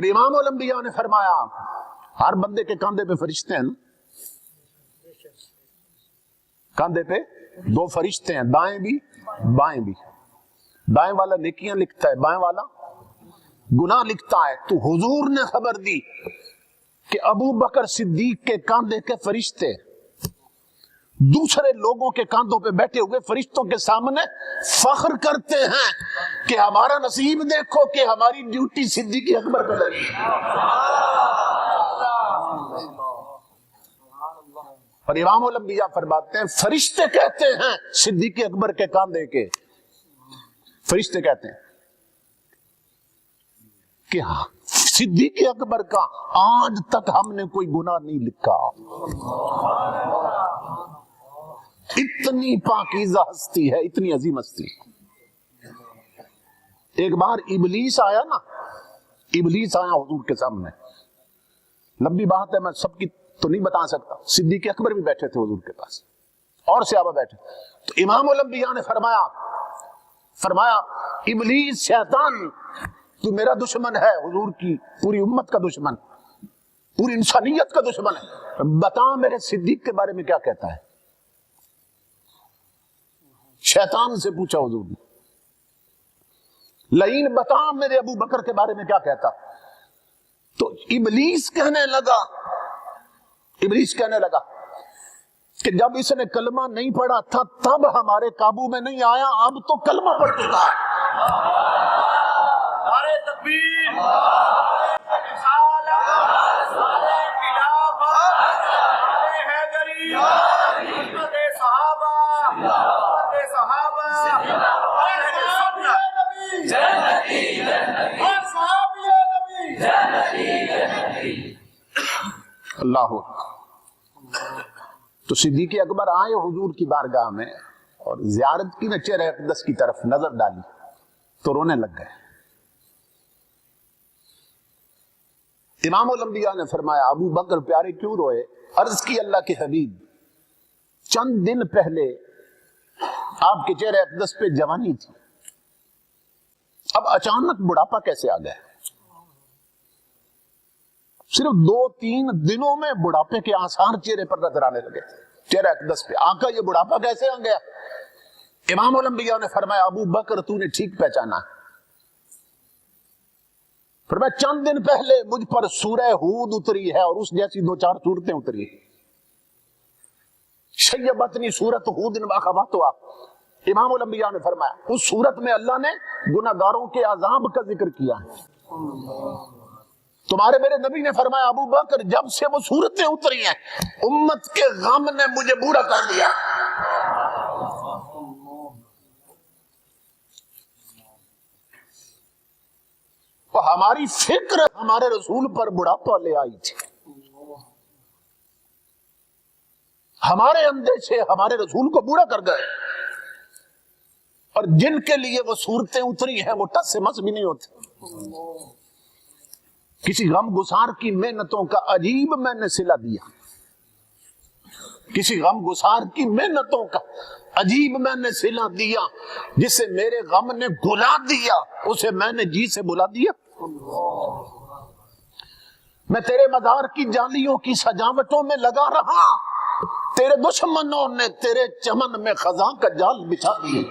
امام الانبیاء نے فرمایا ہر بندے کے کاندھے پہ فرشتے ہیں نا، کاندھے پہ دو فرشتے ہیں، دائیں بھی بائیں بھی۔ دائیں والا نیکیاں لکھتا ہے، بائیں والا گناہ لکھتا ہے۔ تو حضور نے خبر دی کہ ابو بکر صدیق کے کاندھے کے فرشتے دوسرے لوگوں کے کاندھوں پہ بیٹھے ہوئے فرشتوں کے سامنے فخر کرتے ہیں کہ ہمارا نصیب دیکھو کہ ہماری ڈیوٹی صدیق اکبر پہ لگی۔ اور امام الانبیاء فرماتے ہیں فرشتے کہتے ہیں صدیق اکبر کے کاندھے کے فرشتے کہتے ہیں کہ صدیق اکبر کا آج تک ہم نے کوئی گناہ نہیں لکھا۔ اتنی پاکیزہ ہستی ہے، اتنی عظیم ہستی۔ ایک بار ابلیس آیا نا، ابلیس آیا حضور کے سامنے، لمبی بات ہے میں سب کی تو نہیں بتا سکتا۔ صدیق اکبر بھی بیٹھے تھے حضور کے پاس اور صحابہ بیٹھے، تو امام الانبیاء نے فرمایا ابلیس شیطان تو میرا دشمن ہے، حضور کی پوری امت کا دشمن، پوری انسانیت کا دشمن ہے، بتا میرے صدیق کے بارے میں کیا کہتا ہے۔ شیطان سے پوچھا حضور نے، لئین بتا میرے ابو بکر کے بارے میں کیا کہتا۔ تو ابلیس کہنے لگا کہ جب اس نے کلمہ نہیں پڑھا تھا تب ہمارے قابو میں نہیں آیا، اب تو کلمہ پڑھ چکا ہے۔ نعرہ تکبیر، رسالت، نعرہ خلافت، نعرہ حیدری، خدمت صحابہ، خدمت صحابہ، اہل سنت، جنتی اور صحابی نبی، جنتی۔ اللہ تو صدیق اکبر آئے حضور کی بارگاہ میں اور زیارت کی نہ چہرہ اقدس کی طرف نظر ڈالی تو رونے لگ گئے۔ امام الانبیاء نے فرمایا ابو بکر پیارے کیوں روئے؟ عرض کی اللہ کے حبیب چند دن پہلے آپ کے چہرہ اقدس پہ جوانی تھی، اب اچانک بڑھاپا کیسے آ گیا؟ صرف 2-3 دنوں میں بڑھاپے کے آثار چہرے پر نظر آنے لگے، چہرہ اقدس پہ۔ آقا یہ بڑھاپا کیسے آ گیا؟ امام الانبیاء نے فرمایا ابو بکر تو نے ٹھیک پہچانا، فرمایا چند دن پہلے مجھ پر سورہ ہود اتری ہے اور اس جیسی 2-4 سورتیں اتری، شیبتنی سورت ہود واخواتها۔ امام الانبیاء نے فرمایا اس سورت میں اللہ نے گناہگاروں کے عذاب کا ذکر کیا ہے۔ تمہارے میرے نبی نے فرمایا ابو بکر جب سے وہ سورتیں اتری ہیں امت کے غم نے مجھے بوڑھا کر دیا۔ تو ہماری فکر ہمارے رسول پر بڑھاپا لے آئی تھی، ہمارے اندیشے ہمارے رسول کو بوڑھا کر گئے، اور جن کے لیے وہ صورتیں اتری ہیں وہ ٹس سے مس بھی نہیں ہوتے۔ کسی غم گسار کی محنتوں کا عجیب میں نے صلہ دیا، کسی غم گسار کی محنتوں کا عجیب میں نے صلہ دیا، جسے میرے غم نے گلا دیا اسے میں نے جی سے بلا دیا۔ میں تیرے مزار کی جالیوں کی سجاوٹوں میں لگا رہا، تیرے دشمنوں نے تیرے چمن میں خزاں کا جال بچھا دیا۔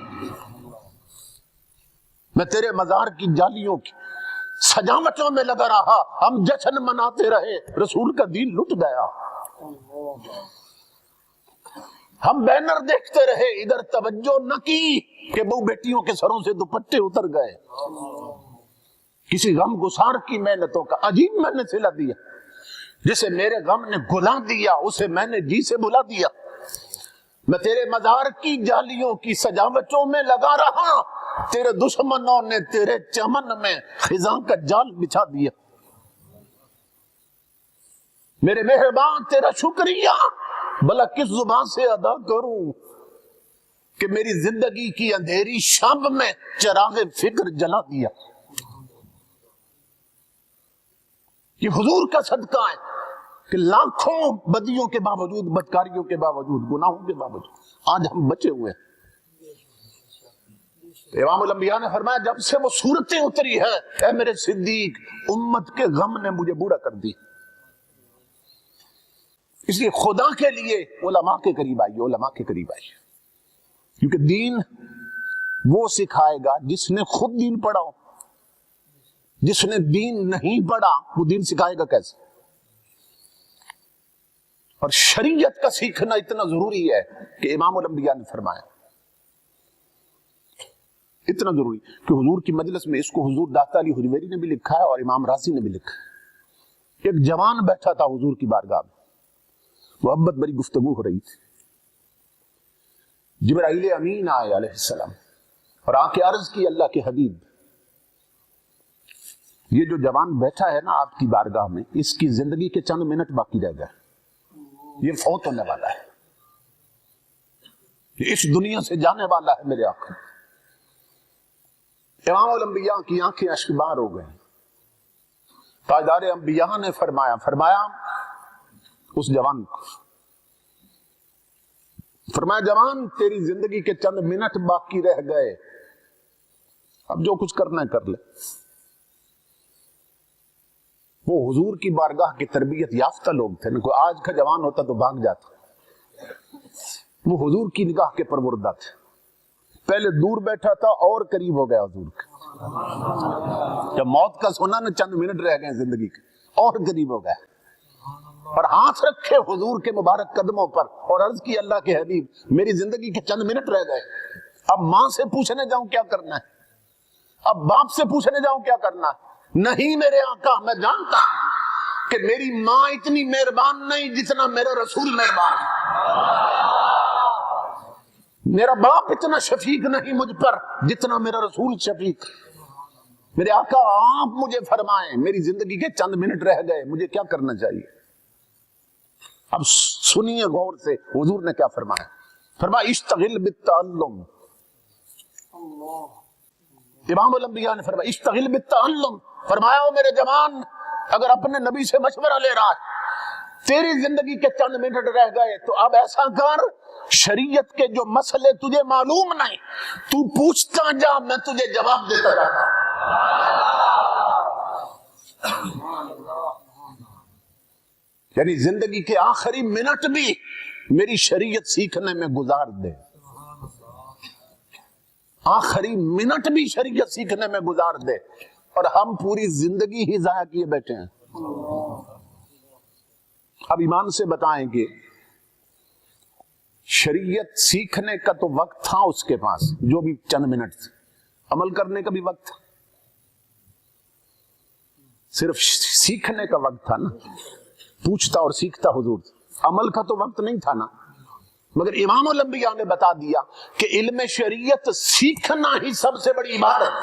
میں تیرے مزار کی جالیوں کی سجاوٹوں میں لگا رہا، ہم جشن مناتے رہے، رسول کا دین لٹ گیا۔ ہم بینر دیکھتے رہے، ادھر توجہ نہ کی کہ بہو بیٹیوں کے سروں سے دوپٹے اتر گئے۔ کسی غم گسار کی محنتوں کا عجیب میں نے صلہ دیا، جسے میرے غم نے گلا دیا اسے میں نے جی سے بلا دیا۔ میں تیرے مزار کی جالیوں کی سجاوٹوں میں لگا رہا، تیرے دشمنوں نے تیرے چمن میں خزاں کا جال بچھا دیا۔ میرے مہربان تیرا شکریہ بھلا کس زبان سے ادا کروں کہ میری زندگی کی اندھیری شب میں چراغ فکر جلا دیا۔ یہ حضور کا صدقہ ہے کہ لاکھوں بدیوں کے باوجود، بدکاریوں کے باوجود، گناہوں کے باوجود آج ہم بچے ہوئے ہیں۔ امام الانبیاء نے فرمایا جب سے وہ صورتیں اتری ہے اے میرے صدیق امت کے غم نے مجھے بوڑھا کر دی. اس لیے خدا کے لیے علماء کے قریب آئیے, علماء کے قریب آئیے, کیونکہ دین وہ سکھائے گا جس نے خود دین پڑھا ہو. جس نے دین نہیں پڑھا وہ دین سکھائے گا کیسے؟ اور شریعت کا سیکھنا اتنا ضروری ہے کہ امام الانبیاء نے فرمایا اتنا ضروری کہ حضور کی مجلس میں اس کو حضور داتا علی حجویری نے بھی لکھا ہے اور امام رازی نے بھی لکھا ہے. ایک جوان بیٹھا تھا حضور کی بارگاہ میں, محبت بڑی گفتگو ہو رہی تھی. جبرائیل امین آئے علیہ السلام اور آ کے عرض کی اللہ کے حبیب یہ جو جوان بیٹھا ہے نا آپ کی بارگاہ میں اس کی زندگی کے چند منٹ باقی رہ گئے, یہ فوت ہونے والا ہے, یہ اس دنیا سے جانے والا ہے میرے آقا. امام الانبیاء کی آنکھیں اشکبار ہو گئیں. تاجدار انبیاء نے فرمایا اس جوان کو, فرمایا جوان تیری زندگی کے چند منٹ باقی رہ گئے, اب جو کچھ کرنا ہے کر لے. وہ حضور کی بارگاہ کی تربیت یافتہ لوگ تھے, کوئی آج کا جوان ہوتا تو بھاگ جاتا. وہ حضور کی نگاہ کے پروردہ تھے. پہلے دور بیٹھا تھا اور قریب ہو گیا حضور کے. جب موت کا سنا نا چند منٹ رہ گئے زندگی کے اور قریب ہو گئے, اور ہاتھ رکھے حضور کے مبارک قدموں پر اور عرض کی اللہ کے حبیب میری زندگی کے چند منٹ رہ گئے, اب ماں سے پوچھنے جاؤں کیا کرنا ہے, اب باپ سے پوچھنے جاؤں کیا کرنا ہے. نہیں میرے آقا میں جانتا ہوں کہ میری ماں اتنی مہربان نہیں جتنا میرا رسول مہربان ہے, میرا باپ اتنا شفیق نہیں مجھ پر جتنا میرا رسول شفیق. میرے آقا آپ مجھے فرمائیں میری زندگی کے چند منٹ رہ گئے مجھے کیا کرنا چاہیے. اب سنیے غور سے حضور نے کیا فرمایا. فرمایا اشتغل بالتعلم. امام الانبیاء نے فرمایا اشتغل بالتعلم. فرمایا او میرے جوان اگر اپنے نبی سے مشورہ لے رہا ہے تیری زندگی کے چند منٹ رہ گئے تو اب ایسا کر شریعت کے جو مسئلے تجھے معلوم نہیں تو پوچھتا جا, میں تجھے جواب دیتا جاتا. یعنی زندگی کے آخری منٹ بھی میری شریعت سیکھنے میں گزار دے, آخری منٹ بھی شریعت سیکھنے میں گزار دے, اور ہم پوری زندگی ہی ضائع کیے بیٹھے ہیں. اب ایمان سے بتائیں کہ شریعت سیکھنے کا تو وقت تھا اس کے پاس جو بھی چند منٹ تھے, عمل کرنے کا بھی وقت تھا, صرف سیکھنے کا وقت تھا نا, پوچھتا اور سیکھتا حضور, عمل کا تو وقت نہیں تھا نا. مگر امام الانبیاء نے بتا دیا کہ علم شریعت سیکھنا ہی سب سے بڑی عبادت.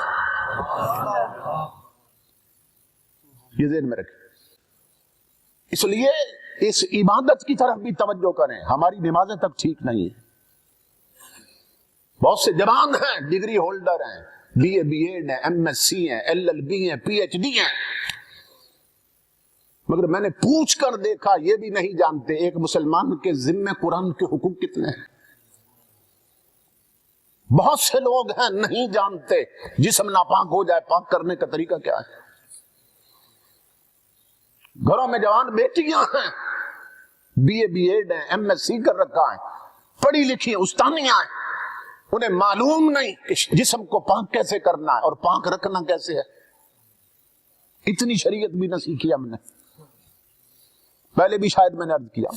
یہ ذہن میں رکھیں. اس لیے اس عبادت کی طرف بھی توجہ کریں. ہماری نمازیں تک ٹھیک نہیں ہیں. بہت سے جوان ہیں ڈگری ہولڈر ہیں, بی اے بی ایڈ ہیں, ایم ایس سی ہیں, ایل ایل بی ہیں, پی ایچ ڈی ہیں, مگر میں نے پوچھ کر دیکھا یہ بھی نہیں جانتے ایک مسلمان کے ذمہ قرآن کے حقوق کتنے ہیں. بہت سے لوگ ہیں نہیں جانتے جسم ناپاک ہو جائے پاک کرنے کا طریقہ کیا ہے. گھروں میں جوان بیٹیاں ہیں بی اے بی ایڈ ہیں, ایم ایس سی کر رکھا ہے, پڑھی لکھی ہیں, استانیاں ہیں, انہیں معلوم نہیں کہ جسم کو پاک کیسے کرنا ہے اور پاک رکھنا کیسے ہے. اتنی شریعت بھی نہ سیکھی ہم نے. پہلے بھی شاید میں نے عرض کیا,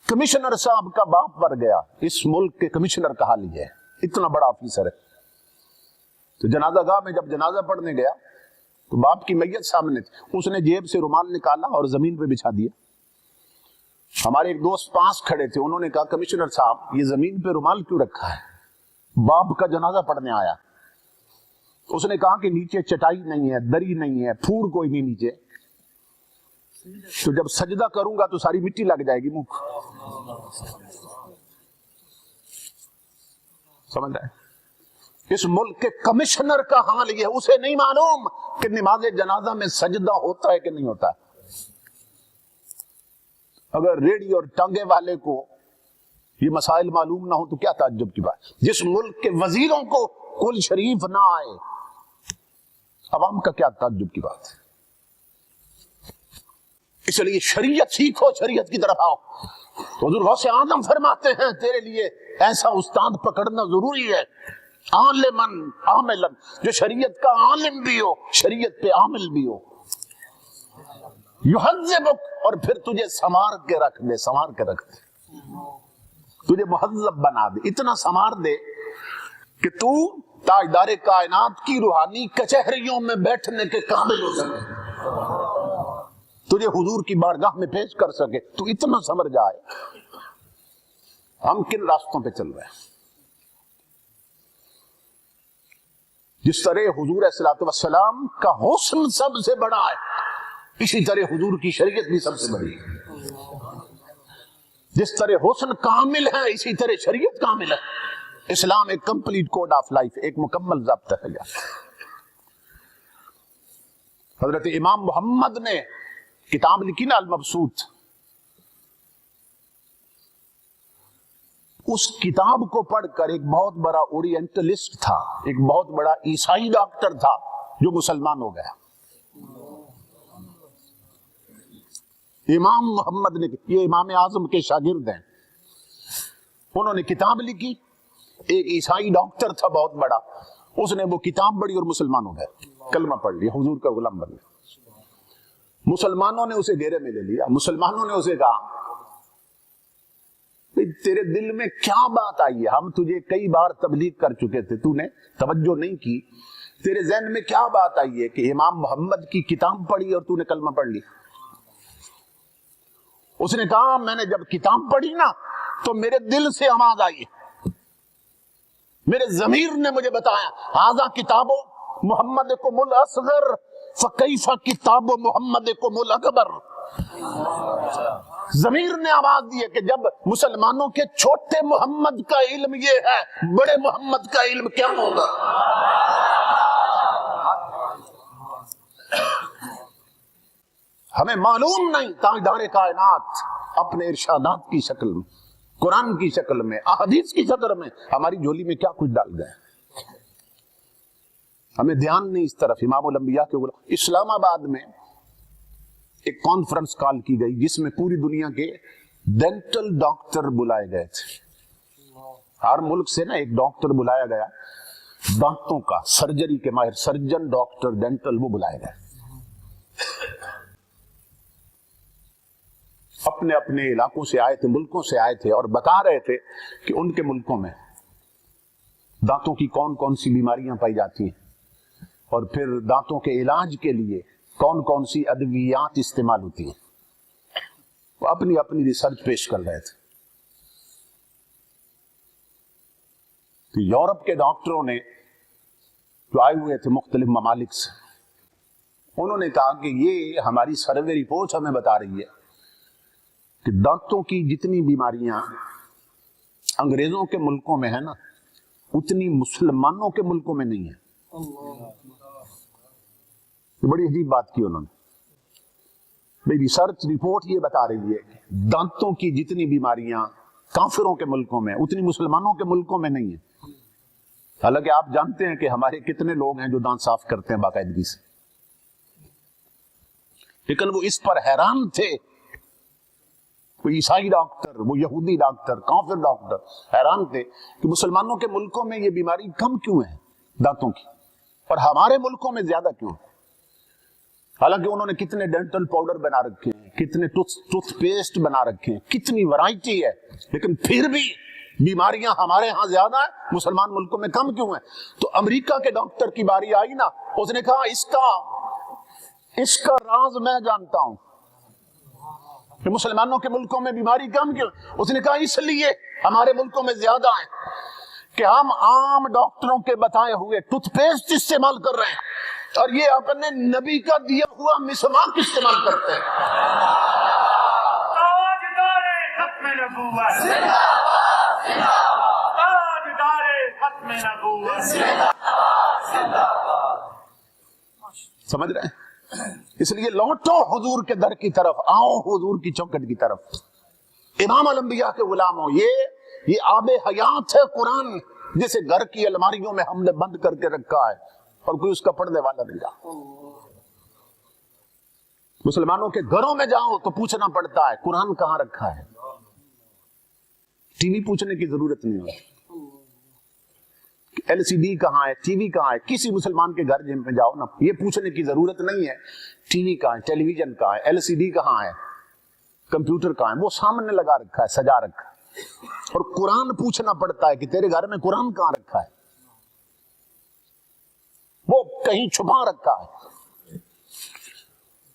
کمشنر صاحب کا باپ مر گیا, اس ملک کے کمشنر کا حال یہ ہے, اتنا بڑا آفیسر ہے. تو جنازہ گاہ میں جب جنازہ پڑھنے گیا تو باپ کی میت سامنے تھی, اس نے جیب سے رومال نکالا اور زمین پہ بچھا دیا. ہمارے ایک دوست پاس کھڑے تھے, انہوں نے کہا کمشنر صاحب یہ زمین پہ رومال کیوں رکھا ہے؟ باپ کا جنازہ پڑھنے آیا. اس نے کہا کہ نیچے چٹائی نہیں ہے, دری نہیں ہے, پھوڑ کوئی نہیں نیچے, تو جب سجدہ کروں گا تو ساری مٹی لگ جائے گی منہ. سمجھ رہے؟ اس ملک کے کمشنر کا حال یہ ہے, اسے نہیں معلوم کہ نماز جنازہ میں سجدہ ہوتا ہے کہ نہیں ہوتا ہے. اگر ریڑھی اور ٹانگے والے کو یہ مسائل معلوم نہ ہو تو کیا تعجب کی بات. جس ملک کے وزیروں کو کل شریف نہ آئے، عوام کا کیا تعجب کی بات ہے. اس لیے شریعت سیکھو، شریعت کی طرف آؤ. حضور غوث اعظم فرماتے ہیں تیرے لیے ایسا استاد پکڑنا ضروری ہے، عالمن عاملن، جو شریعت کا عالم بھی ہو، شریعت پہ عامل بھی ہو. یہذبک، اور پھر تجھے سنوار کے رکھ دے، سنوار کے رکھ دے، تجھے مہذب بنا دے، اتنا سنوار دے کہ تو تاجدار کائنات کی روحانی کچہریوں میں بیٹھنے کے قابل ہو سکے، تجھے حضور کی بارگاہ میں پیش کر سکے. تو اتنا سمجھ جائے. ہم کن راستوں پہ چل رہے ہیں؟ جس طرح حضور علیہ الصلوۃ والسلام کا حسن سب سے بڑا ہے، اسی طرح حضور کی شریعت بھی سب سے بڑی ہے. جس طرح حسن کامل ہے اسی طرح شریعت کامل ہے. اسلام ایک کمپلیٹ کوڈ آف لائف، ایک مکمل ضابطہ ہے. حضرت امام محمد نے کتاب لکھی نا المبسوط، اس کتاب کو پڑھ کر ایک بہت بڑا اورینٹلسٹ تھا، ایک بہت بڑا عیسائی ڈاکٹر تھا جو مسلمان ہو گیا. امام محمد نے، یہ امام اعظم کے شاگرد ہیں، انہوں نے کتاب لکھی. ایک عیسائی ڈاکٹر تھا بہت بڑا، اس نے وہ کتاب پڑھی اور مسلمان ہو گیا، کلمہ پڑھ لیا، حضور کا غلام بن گیا. مسلمانوں نے اسے گھیرے میں لے لیا. مسلمانوں نے اسے کہا تیرے دل میں کیا بات آئی ہے؟ ہم تجھے کئی بار تبلیغ کر چکے تھے، تو نے توجہ نہیں کی. تیرے ذہن میں کیا بات آئی ہے کہ امام محمد کی کتاب پڑھی اور تو نے کلمہ پڑھ لی؟ اس نے کہا میں نے جب کتاب پڑھی نا تو میرے دل سے آواز آئی، میرے ضمیر نے مجھے بتایا ھذا کتاب محمدکم الاصغر فکیف کتاب محمدکم الاکبر. ضمیر نے آواز دی ہے کہ جب مسلمانوں کے چھوٹے محمد کا علم یہ ہے، بڑے محمد کا علم کیا ہوگا. ہمیں معلوم نہیں تاجدار کائنات اپنے ارشادات کی شکل میں، قرآن کی شکل میں، احادیث کی شکل میں ہماری جھولی میں کیا کچھ ڈال گئے. ہمیں دھیان نہیں اس طرف. امام الانبیاء کے اسلام آباد میں ایک کانفرنس کال کی گئی جس میں پوری دنیا کے ڈینٹل ڈاکٹر بلائے گئے تھے. ہر ملک سے نا ایک ڈاکٹر بلایا گیا، دانتوں کا سرجری کے ماہر، سرجن ڈاکٹر ڈینٹل، وہ بلائے گئے. اپنے اپنے علاقوں سے آئے تھے، ملکوں سے آئے تھے، اور بتا رہے تھے کہ ان کے ملکوں میں دانتوں کی کون کون سی بیماریاں پائی جاتی ہیں، اور پھر دانتوں کے علاج کے لیے کون کون سی ادویات استعمال ہوتی ہیں. وہ اپنی اپنی ریسرچ پیش کر رہے تھے. تو یورپ کے ڈاکٹروں نے جو آئے ہوئے تھے مختلف ممالک سے، انہوں نے کہا کہ یہ ہماری سروے رپورٹ ہمیں بتا رہی ہے کہ دانتوں کی جتنی بیماریاں انگریزوں کے ملکوں میں ہے نا، اتنی مسلمانوں کے ملکوں میں نہیں ہے. بڑی عجیب بات کی انہوں نے. میری ریسرچ رپورٹ یہ بتا رہی ہے کہ دانتوں کی جتنی بیماریاں کافروں کے ملکوں میں اتنی مسلمانوں کے ملکوں میں نہیں ہے. حالانکہ آپ جانتے ہیں کہ ہمارے کتنے لوگ ہیں جو دانت صاف کرتے ہیں باقاعدگی سے، لیکن وہ اس پر حیران تھے. وہ عیسائی ڈاکٹر، وہ یہودی ڈاکٹر، کافر ڈاکٹر حیران تھے کہ مسلمانوں کے ملکوں میں یہ بیماری کم کیوں ہے دانتوں کی، اور ہمارے ملکوں میں زیادہ کیوں ہے. حالانکہ انہوں نے کتنے ڈینٹل پاؤڈر بنا رکھے ہیں، کتنے ٹوتھ پیسٹ بنا رکھے ہیں، کتنی ورائٹی ہے، لیکن پھر بھی بیماریاں ہمارے ہاں زیادہ ہیں، مسلمان ملکوں میں کم کیوں ہیں. تو امریکہ کے ڈاکٹر کی باری آئی نا، اس نے کہا اس کا راز میں جانتا ہوں کہ مسلمانوں کے ملکوں میں بیماری کم کیوں. اس نے کہا اس لیے ہمارے ملکوں میں زیادہ ہیں کہ ہم عام ڈاکٹروں کے بتائے ہوئے ٹوتھ پیسٹ استعمال کر رہے ہیں، اور یہ اپنے نبی کا دیا ہوا مسواک استعمال کرتے ہیں. تاجدار ختم نبوت، تاجدار ختم نبوت. سمجھ رہے ہیں؟ اس لیے لوٹو حضور کے در کی طرف، آؤ حضور کی چوکٹ کی طرف. امام الانبیاء کے غلاموں، یہ یہ آب حیات ہے قرآن، جسے گھر کی الماریوں میں ہم نے بند کر کے رکھا ہے اور کوئی اس کا پڑھنے والا نہیں رہا۔ مسلمانوں کے گھروں میں جاؤ تو پوچھنا پڑتا ہے قرآن کہاں رکھا ہے، ٹی وی پوچھنے کی ضرورت نہیں ہے، ایل سی ڈی کہاں ہے، ٹی وی کہاں ہے، کسی مسلمان کے گھر میں جاؤ نا، یہ پوچھنے کی ضرورت نہیں ہے ٹی وی کہاں ہے، ٹیلی ویژن کہاں ہے، ایل سی ڈی کہاں ہے، کمپیوٹر کہاں ہے، وہ سامنے لگا رکھا ہے، سجا رکھا ہے۔ اور قرآن پوچھنا پڑتا ہے کہ تیرے گھر میں قرآن کہاں رکھا ہے، وہ کہیں چھپا رکھا ہے،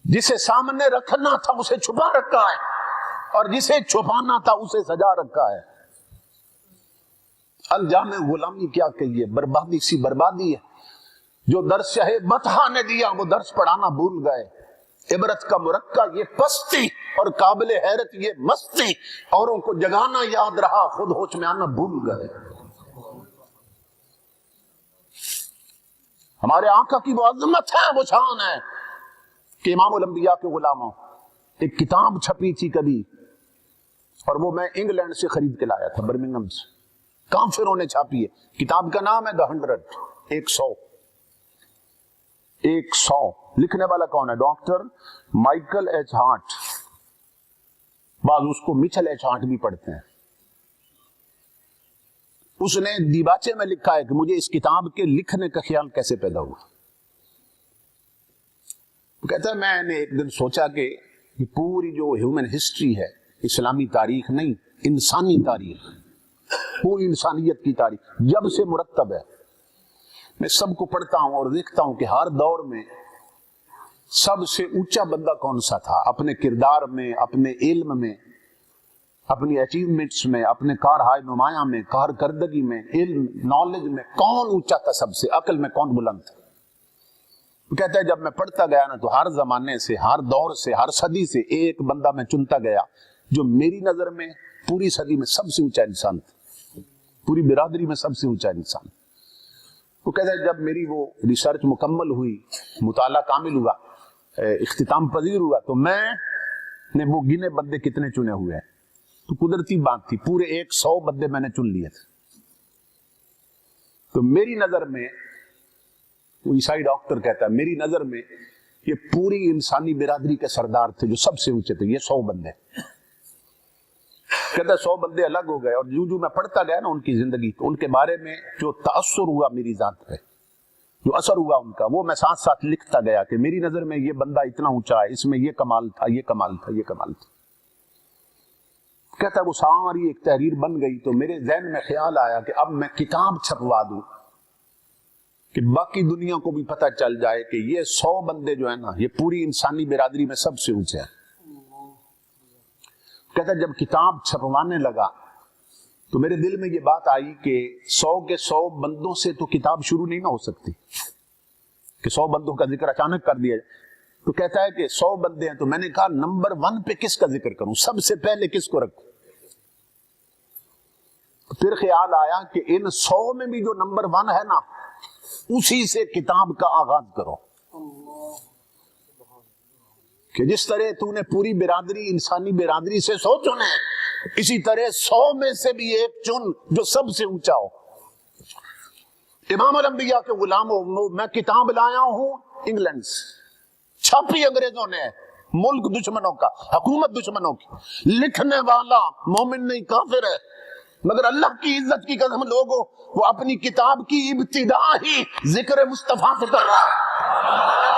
جسے سامنے رکھنا تھا اسے چھپا رکھا ہے، اور جسے چھپانا تھا اسے سجا رکھا ہے۔ انجام غلامی کیا کہیے، بربادی سی بربادی ہے۔ جو درس شاہ بطحہ نے دیا وہ درس پڑھانا بھول گئے۔ عبرت کا مرقع یہ پستی اور قابل حیرت یہ مستی، اوروں کو جگانا یاد رہا، خود ہوش میں آنا بھول گئے۔ ہمارے آقا کی وہ عظمت ہے، وہ شان ہے کہ امام الانبیاء کے غلاموں، ایک کتاب چھپی تھی کبھی، اور وہ میں انگلینڈ سے خرید کے لایا تھا، برمنگھم سے، کافروں نے چھاپی ہے۔ کتاب کا نام ہے The 100، 100۔ لکھنے والا کون ہے؟ ڈاکٹر مائیکل ایچ ہارٹ، بعض اس کو مچل ایچ ہارٹ بھی پڑھتے ہیں۔ اس نے دیباچے میں لکھا ہے کہ مجھے اس کتاب کے لکھنے کا خیال کیسے پیدا ہوا۔ وہ کہتا ہے میں نے ایک دن سوچا کہ یہ پوری جو ہیومن ہسٹری ہے، اسلامی تاریخ نہیں، انسانی تاریخ، پوری انسانیت کی تاریخ جب سے مرتب ہے، میں سب کو پڑھتا ہوں اور دیکھتا ہوں کہ ہر دور میں سب سے اونچا بندہ کون سا تھا، اپنے کردار میں، اپنے علم میں، اپنی اچیومنٹس میں، اپنے کارہائے نمایاں میں، کارکردگی میں، علم نالج میں کون اونچا تھا سب سے، عقل میں کون بلند تھا۔ وہ کہتا ہے جب میں پڑھتا گیا نا تو ہر زمانے سے، ہر دور سے، ہر صدی سے ایک بندہ میں چنتا گیا جو میری نظر میں پوری صدی میں سب سے اونچا انسان تھا، پوری برادری میں سب سے اونچا انسان۔ وہ کہتا ہے جب میری وہ ریسرچ مکمل ہوئی، مطالعہ کامل ہوا، اختتام پذیر ہوا، تو میں نے وہ گنے بندے کتنے چنے ہوئے ہیں، تو قدرتی بات تھی پورے 100 بندے میں نے چن لیے تھے۔ تو میری نظر میں، وہ عیسائی ڈاکٹر کہتا ہے، میری نظر میں یہ پوری انسانی برادری کے سردار تھے جو سب سے اونچے تھے، یہ 100 بندے۔ کہتا ہے 100 بندے الگ ہو گئے، اور جو میں پڑھتا گیا نا ان کی زندگی، تو ان کے بارے میں جو تاثر ہوا میری ذات پہ، جو اثر ہوا ان کا، وہ میں ساتھ ساتھ لکھتا گیا کہ میری نظر میں یہ بندہ اتنا اونچا ہے، اس میں یہ کمال تھا، یہ کمال تھا، یہ کمال تھا۔ کہتا ہے وہ ساری ایک تحریر بن گئی، تو میرے ذہن میں خیال آیا کہ اب میں کتاب چھپوا دوں کہ باقی دنیا کو بھی پتہ چل جائے کہ یہ 100 بندے جو ہے نا، یہ پوری انسانی برادری میں سب سے اونچے ہیں۔ کہتا ہے جب کتاب چھپوانے لگا تو میرے دل میں یہ بات آئی کہ 100 کے 100 بندوں سے تو کتاب شروع نہیں نہ ہو سکتی کہ 100 بندوں کا ذکر اچانک کر دیا جائے۔ تو کہتا ہے کہ 100 بندے ہیں، تو میں نے کہا نمبر 1 پہ کس کا ذکر کروں، سب سے پہلے کس کو رکھوں؟ پھر خیال آیا کہ ان 100 میں بھی جو نمبر 1 ہے نا، اسی سے کتاب کا آغاز کرو، کہ جس طرح تو نے پوری برادری، انسانی برادری سے 100 چنے، اسی طرح 100 میں سے بھی ایک چن جو سب سے اونچا ہو۔ امام الانبیاء کے غلاموں، میں کتاب لایا ہوں انگلینڈ سے، چھاپی انگریزوں نے، ملک دشمنوں کا، حکومت دشمنوں کی، لکھنے والا مومن نہیں کافر ہے، مگر اللہ کی عزت کی قسم لوگوں، وہ اپنی کتاب کی ابتدا ہی ذکر مصطفیٰ سے کر رہا ہے۔